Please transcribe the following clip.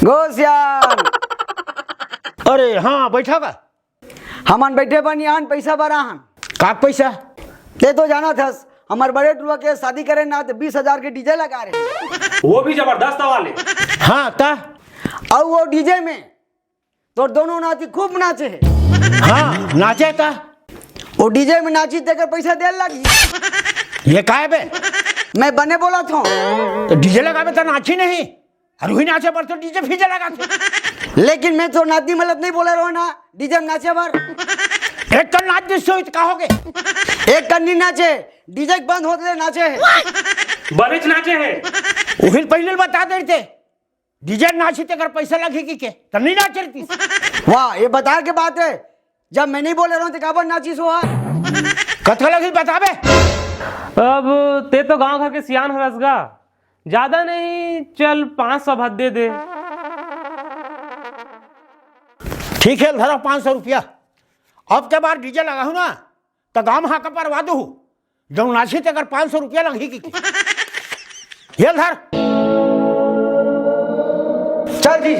गोसियान अरे हाँ बैठा का हमन बैठे बनियान पैसा भरा हन का पैसा ते तो जाना था हमारे बड़े टुआ के शादी करे ना तो 20,000 के डीजे लगा रहे वो भी जबरदस्त वाले। हाँ ता और वो डीजे में तो दोनों नाची खूब नाचे है। हाँ नाचे ता वो डीजे में नाची देकर पैसा दे लगी। ये का है बे मैं बने बोला था तो डीजे लगावे तो नाची नहीं और वही नाचे पर तो डीजे फीजे लगाते। लेकिन मैं तो नाती मतलब नहीं बोले रहो ना डीजे में नाचे भर एक तो नाच दिसो इत कहोगे एक कन्नी नाचे डीजे बंद होते नाचे है। बरिच नाचे है। वही पहले बता देते डीजे नाची ते अगर पैसा लगेगी के तो नहीं नाच रही। वाह ये बता के बात है जब मैं नहीं बोले रहा तो काबर नाची सो कथो लगी बताबे। अब ते तो गांव घर के सियान हो रसगा ज्यादा नहीं चल 500 भद्दे दे। ठीक है धरो 500 रुपया। अब के बाद डीजे लगाऊ ना तो गाँव हाँ का परवा दू जब नाची ते अगर 500 रुपया लगेगी ये धर चल जी